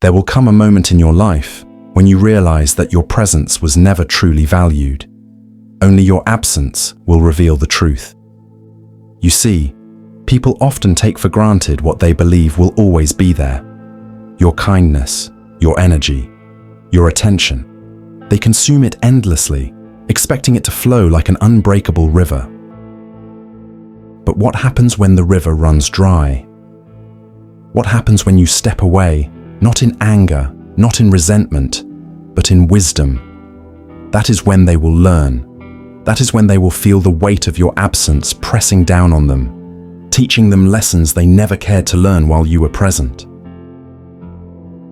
There will come a moment in your life when you realize that your presence was never truly valued. Only your absence will reveal the truth. You see, people often take for granted what they believe will always be there. Your kindness, your energy, your attention. They consume it endlessly, expecting it to flow like an unbreakable river. But what happens when the river runs dry? What happens when you step away, not in anger, not in resentment, but in wisdom? That is when they will learn. That is when they will feel the weight of your absence pressing down on them, teaching them lessons they never cared to learn while you were present.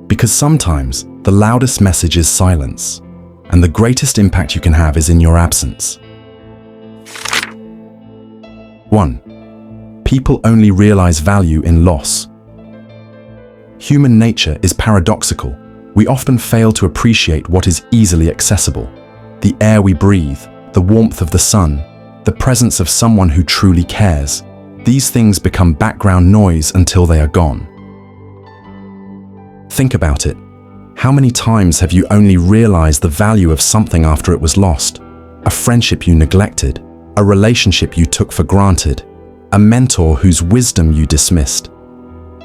Because sometimes the loudest message is silence, and the greatest impact you can have is in your absence. 1. People only realize value in loss. Human nature is paradoxical. We often fail to appreciate what is easily accessible. The air we breathe, the warmth of the sun, the presence of someone who truly cares. These things become background noise until they are gone. Think about it. How many times have you only realized the value of something after it was lost? A friendship you neglected, a relationship you took for granted, a mentor whose wisdom you dismissed.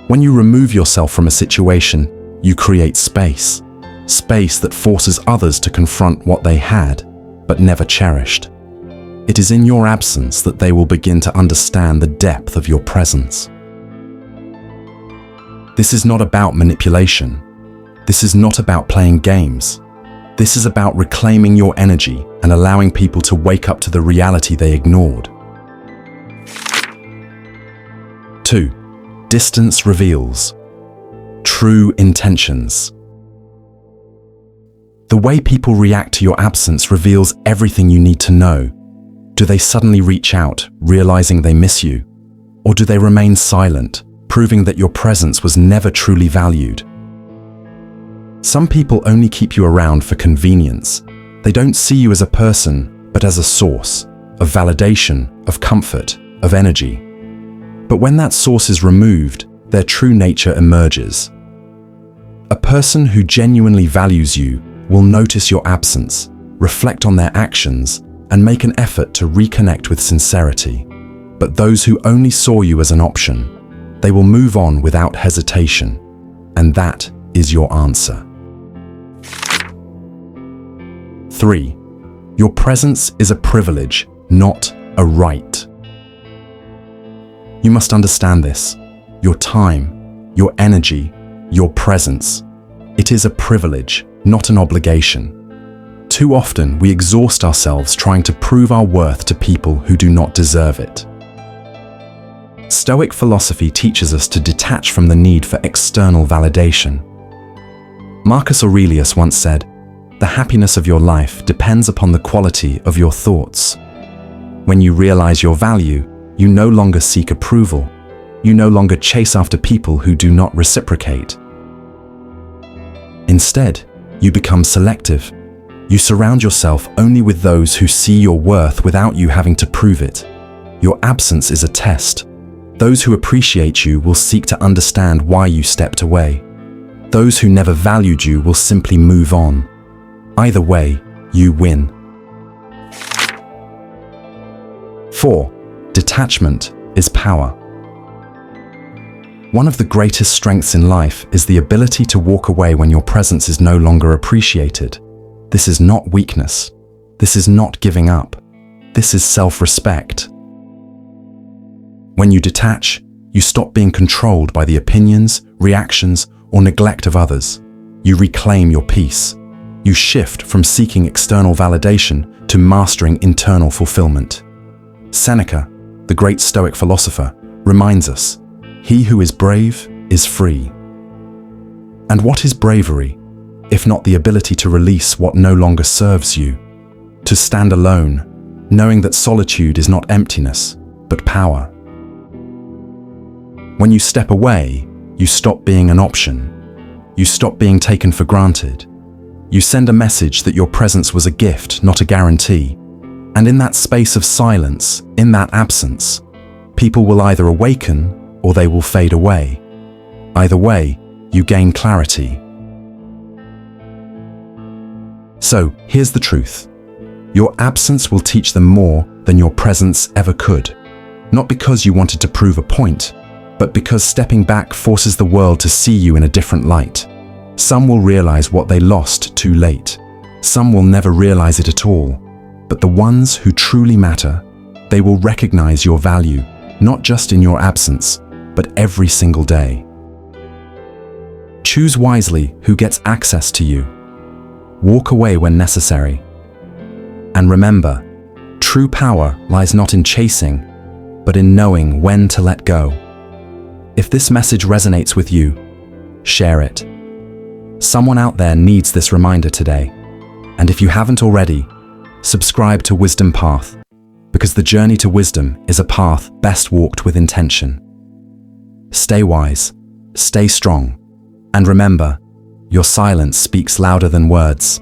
When you remove yourself from a situation, you create space. Space that forces others to confront what they had, but never cherished. It is in your absence that they will begin to understand the depth of your presence. This is not about manipulation. This is not about playing games. This is about reclaiming your energy and allowing people to wake up to the reality they ignored. 2. Distance reveals true intentions. The way people react to your absence reveals everything you need to know. Do they suddenly reach out, realizing they miss you? Or do they remain silent, proving that your presence was never truly valued? Some people only keep you around for convenience. They don't see you as a person, but as a source of validation, of comfort, of energy. But when that source is removed, their true nature emerges. A person who genuinely values you will notice your absence, reflect on their actions, and make an effort to reconnect with sincerity. But those who only saw you as an option, they will move on without hesitation. And that is your answer. 3. Your presence is a privilege, not a right. You must understand this. Your time, your energy, your presence. It is a privilege, not an obligation. Too often we exhaust ourselves trying to prove our worth to people who do not deserve it. Stoic philosophy teaches us to detach from the need for external validation. Marcus Aurelius once said, "The happiness of your life depends upon the quality of your thoughts." When you realize your value, you no longer seek approval. You no longer chase after people who do not reciprocate. Instead, you become selective. You surround yourself only with those who see your worth without you having to prove it. Your absence is a test. Those who appreciate you will seek to understand why you stepped away. Those who never valued you will simply move on. Either way, you win. 4. Detachment is power. One of the greatest strengths in life is the ability to walk away when your presence is no longer appreciated. This is not weakness. This is not giving up. This is self-respect. When you detach, you stop being controlled by the opinions, reactions, or neglect of others. You reclaim your peace. You shift from seeking external validation to mastering internal fulfillment. Seneca, the great Stoic philosopher, reminds us, "He who is brave is free." And what is bravery, if not the ability to release what no longer serves you? To stand alone, knowing that solitude is not emptiness, but power. When you step away, you stop being an option. You stop being taken for granted. You send a message that your presence was a gift, not a guarantee. And in that space of silence, in that absence, people will either awaken or they will fade away. Either way, you gain clarity, So, here's the truth. Your absence will teach them more than your presence ever could. Not because you wanted to prove a point, but because stepping back forces the world to see you in a different light. Some will realize what they lost too late. Some will never realize it at all. But the ones who truly matter, they will recognize your value, not just in your absence, but every single day. Choose wisely who gets access to you. Walk away when necessary. And remember, true power lies not in chasing, but in knowing when to let go. If this message resonates with you, share it. Someone out there needs this reminder today. And if you haven't already, subscribe to Wisdom Path, because the journey to wisdom is a path best walked with intention. Stay wise, stay strong, and remember, your silence speaks louder than words.